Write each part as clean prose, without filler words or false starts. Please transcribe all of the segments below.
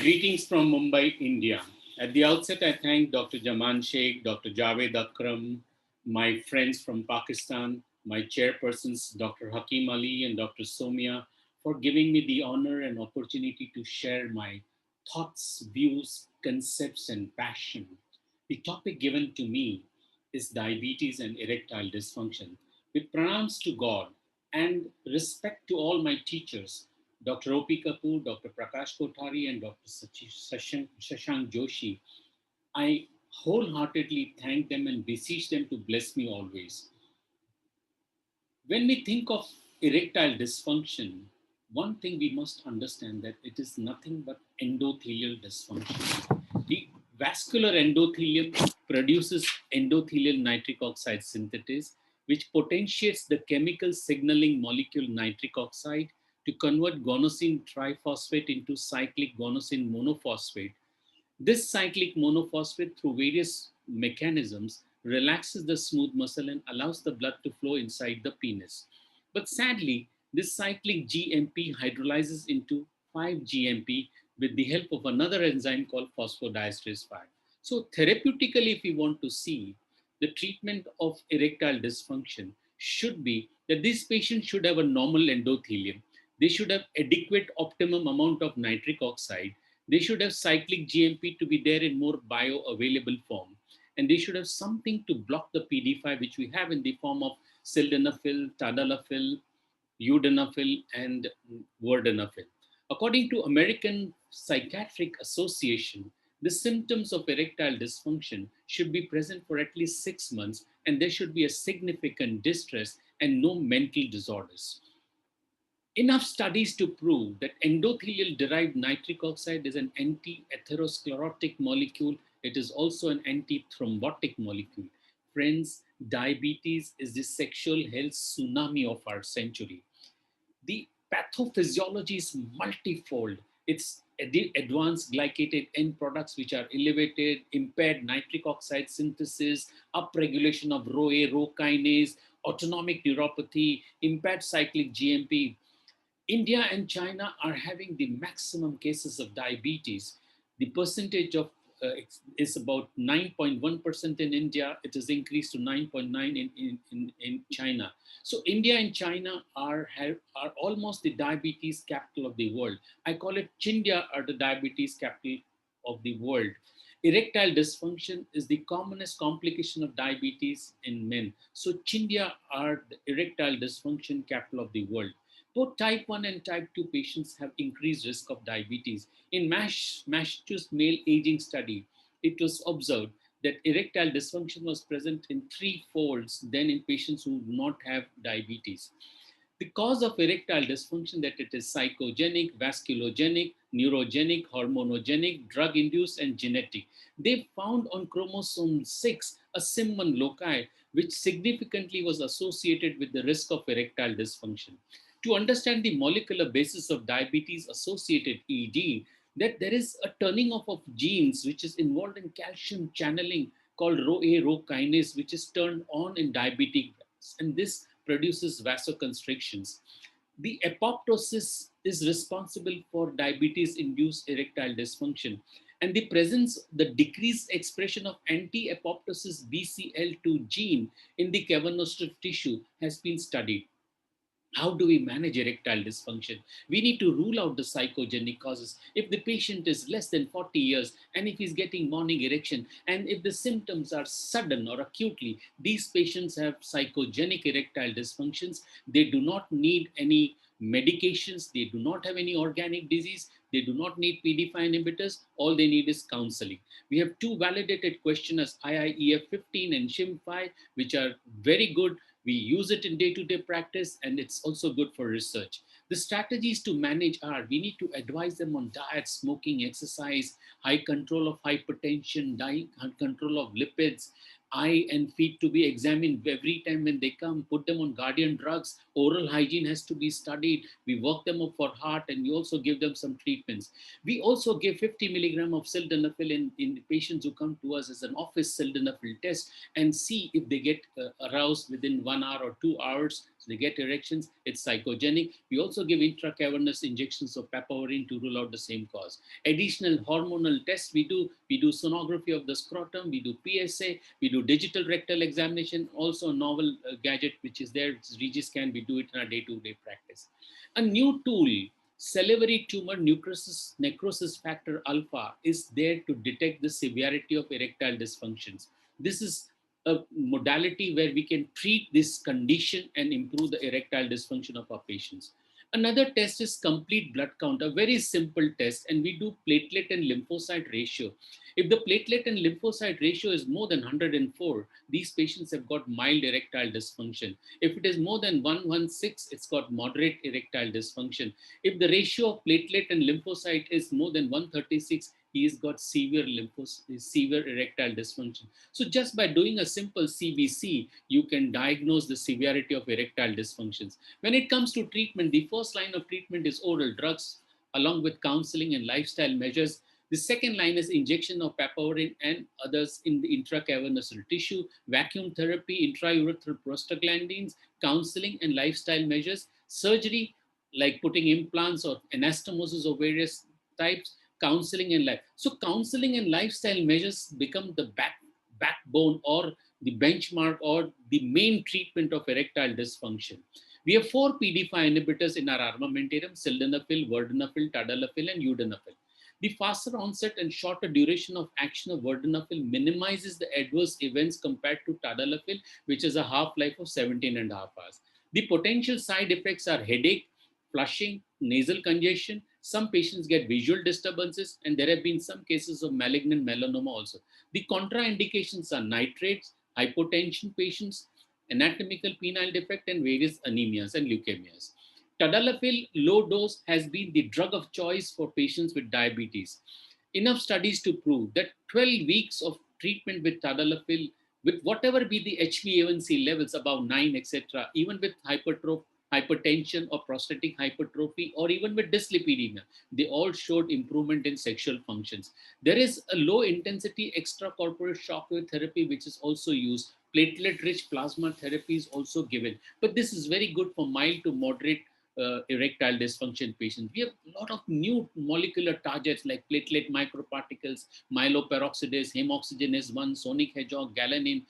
Greetings from Mumbai, India. At the outset, I thank Dr. Jaman Sheikh, Dr. Javed Akram, my friends from Pakistan, my chairpersons, Dr. Hakim Ali and Dr. Somia, for giving me the honor and opportunity to share my thoughts, views, concepts, and passion. The topic given to me is diabetes and erectile dysfunction. With pranams to God and respect to all my teachers, Dr. O.P. Kapoor, Dr. Prakash Kothari, and Dr. Shashank Joshi, I wholeheartedly thank them and beseech them to bless me always. When we think of erectile dysfunction, one thing we must understand that it is nothing but endothelial dysfunction. The vascular endothelium produces endothelial nitric oxide synthetase, which potentiates the chemical signaling molecule nitric oxide to convert guanosine triphosphate into cyclic guanosine monophosphate. This cyclic monophosphate, through various mechanisms, relaxes the smooth muscle and allows the blood to flow inside the penis. But sadly, this cyclic GMP hydrolyzes into 5-GMP with the help of another enzyme called phosphodiesterase 5. So, therapeutically, if we want to see, the treatment of erectile dysfunction should be that these patients should have a normal endothelium. They should have adequate optimum amount of nitric oxide. They should have cyclic GMP to be there in more bioavailable form. And they should have something to block the PD5, which we have in the form of sildenafil, tadalafil, Udenafil, and Vardenafil. According to American Psychiatric Association, the symptoms of erectile dysfunction should be present for at least 6 months, and there should be a significant distress and no mental disorders. Enough studies to prove that endothelial derived nitric oxide is an anti atherosclerotic molecule. It is also an anti thrombotic molecule. Friends, diabetes is the sexual health tsunami of our century. The pathophysiology is multifold. It's advanced glycated end products which are elevated, impaired nitric oxide synthesis, upregulation of RhoA, Rho kinase, autonomic neuropathy, impaired cyclic GMP. India and China are having the maximum cases of diabetes. The percentage of is about 9.1% in India. It has increased to 9.9 in China. So India and China are almost the diabetes capital of the world. I call it Chindia are the diabetes capital of the world. Erectile dysfunction is the commonest complication of diabetes in men. So Chindia are the erectile dysfunction capital of the world. Both type 1 and type 2 patients have increased risk of diabetes. In Massachusetts male aging study, it was observed that erectile dysfunction was present in three folds than in patients who do not have diabetes. The cause of erectile dysfunction that it is psychogenic, vasculogenic, neurogenic, hormonogenic, drug-induced, and genetic. They found on chromosome 6 a SIM1 loci, which significantly was associated with the risk of erectile dysfunction. To understand the molecular basis of diabetes associated ED, that there is a turning off of genes which is involved in calcium channeling called RhoA, Rho kinase, which is turned on in diabetic, and this produces vasoconstrictions. The apoptosis is responsible for diabetes induced erectile dysfunction. And the presence, the decreased expression of anti apoptosis BCL2 gene in the cavernous tissue has been studied. How do we manage erectile dysfunction? We need to rule out the psychogenic causes. If the patient is less than 40 years and if he's getting morning erection and if the symptoms are sudden or acutely, these patients have psychogenic erectile dysfunctions. They do not need any medications. They do not have any organic disease. They do not need PD5 inhibitors. All they need is counseling. We have two validated questionnaires, IIEF 15 and SHIM5, which are very good. We use it in day-to-day practice, and it's also good for research. The strategies to manage are, we need to advise them on diet, smoking, exercise, high control of hypertension, high control of lipids, eye and feet to be examined every time when they come, put them on guardian drugs. Oral hygiene has to be studied. We work them up for heart, and we also give them some treatments. We also give 50 milligram of sildenafil in patients who come to us as an office sildenafil test and see if they get aroused within 1 hour or 2 hours. So they get erections. It's psychogenic. We also give intracavernous injections of papaverine to rule out the same cause. Additional hormonal tests we do sonography of the scrotum, we do PSA, we do digital rectal examination, also a novel gadget which is there, it's Regiscan. We do it in our day-to-day practice. A new tool, salivary tumor necrosis factor alpha, is there to detect the severity of erectile dysfunctions. This is a modality where we can treat this condition and improve the erectile dysfunction of our patients. Another test is complete blood count, a very simple test, and we do platelet and lymphocyte ratio. If the platelet and lymphocyte ratio is more than 104, these patients have got mild erectile dysfunction. If it is more than 116, it's got moderate erectile dysfunction. If the ratio of platelet and lymphocyte is more than 136, he has got severe erectile dysfunction. So just by doing a simple CBC, you can diagnose the severity of erectile dysfunctions. When it comes to treatment, the first line of treatment is oral drugs along with counseling and lifestyle measures. The second line is injection of papaverine and others in the intracavernous tissue, vacuum therapy, intraurethral prostaglandins, counseling and lifestyle measures, surgery like putting implants or anastomosis of various types, counseling and life. So counseling and lifestyle measures become the backbone or the benchmark or the main treatment of erectile dysfunction. We have 4 PDE5 inhibitors in our armamentarium: sildenafil, vardenafil, tadalafil, and udinafil. The faster onset and shorter duration of action of vardenafil minimizes the adverse events compared to tadalafil, which has a half-life of 17 and a half hours. The potential side effects are headache, flushing, nasal congestion. Some patients get visual disturbances, and there have been some cases of malignant melanoma also. The contraindications are nitrates, hypotension patients, anatomical penile defect, and various anemias and leukemias. Tadalafil low dose has been the drug of choice for patients with diabetes. Enough studies to prove that 12 weeks of treatment with tadalafil, with whatever be the HbA1c levels above 9, etc., even with hypertension or prostatic hypertrophy, or even with dyslipidemia, they all showed improvement in sexual functions. There is a low intensity extracorporeal shockwave therapy which is also used. Platelet rich plasma therapy is also given, but this is very good for mild to moderate erectile dysfunction patients. We have a lot of new molecular targets like platelet microparticles, myeloperoxidase, hemoxygenase 1, sonic hedgehog, galanin,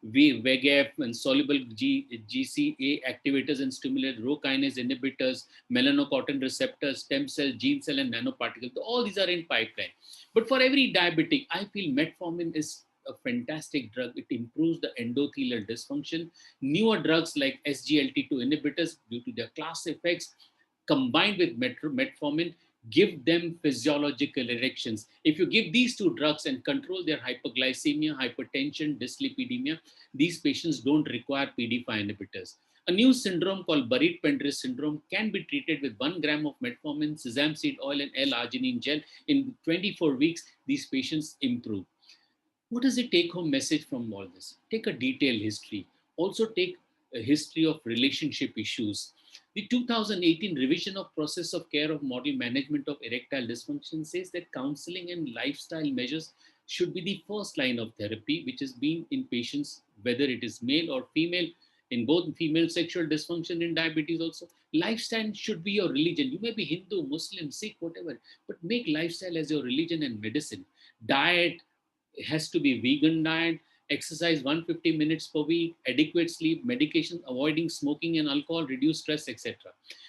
VEGF, and soluble GCA activators and stimulators, Rho kinase inhibitors, melanocortin receptors, stem cell, gene cell, and nanoparticles. All these are in pipeline. But for every diabetic, I feel metformin is a fantastic drug. It improves the endothelial dysfunction. Newer drugs like SGLT2 inhibitors, due to their class effects, combined with metformin, give them physiological erections. If you give these two drugs and control their hyperglycemia, hypertension, dyslipidemia, these patients don't require PDE5 inhibitors. A new syndrome called buried pendris syndrome can be treated with 1 gram of metformin, sesame seed oil, and L-arginine gel. In 24 weeks, these patients improve. What is the take home message from all this? Take a detailed history. Also take a history of relationship issues. The 2018 revision of process of care of model management of erectile dysfunction says that counseling and lifestyle measures should be the first line of therapy, which is being in patients, whether it is male or female, in both female sexual dysfunction and diabetes also. Lifestyle should be your religion. You may be Hindu, Muslim, Sikh, whatever, but make lifestyle as your religion and medicine. Diet, it has to be vegan diet, exercise 150 minutes per week, adequate sleep, medication, avoiding smoking and alcohol, reduce stress, etc.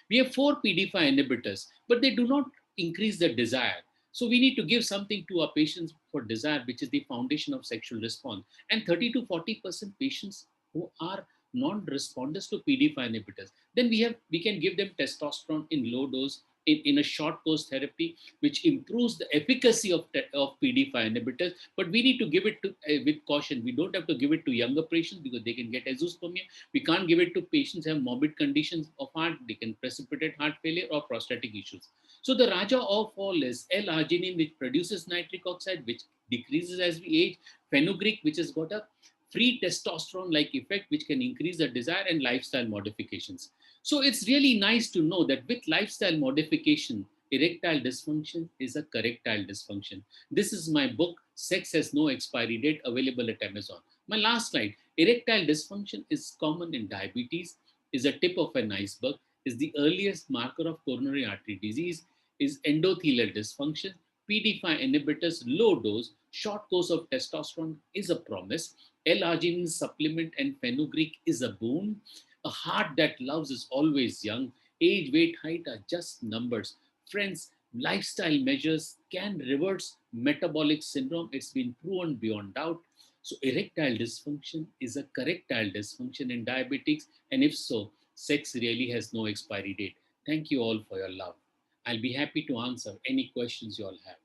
We have 4 PDE5 inhibitors, but they do not increase the desire. So we need to give something to our patients for desire, which is the foundation of sexual response. And 30 to 40% patients who are non-responders to PDE5 inhibitors, then we can give them testosterone in low dose in a short course therapy, which improves the efficacy of PDE5 inhibitors. But we need to give it to, with caution. We don't have to give it to younger patients because they can get azoospermia. We can't give it to patients who have morbid conditions of heart. They can precipitate heart failure or prostatic issues. So the Raja of all is L-arginine, which produces nitric oxide, which decreases as we age, fenugreek, which has got a free testosterone like effect, which can increase the desire, and lifestyle modifications. So it's really nice to know that with lifestyle modification, erectile dysfunction is a correctile dysfunction. This is my book, Sex Has No Expiry Date, available at Amazon. My last slide. Erectile dysfunction is common in diabetes, is a tip of an iceberg, is the earliest marker of coronary artery disease, is endothelial dysfunction. PD5 inhibitors, low dose, short course of testosterone is a promise. L-arginine supplement and fenugreek is a boon. A heart that loves is always young. Age, weight, height are just numbers. Friends, lifestyle measures can reverse metabolic syndrome. It's been proven beyond doubt. So, erectile dysfunction is a correctile dysfunction in diabetics. And if so, sex really has no expiry date. Thank you all for your love. I'll be happy to answer any questions you all have.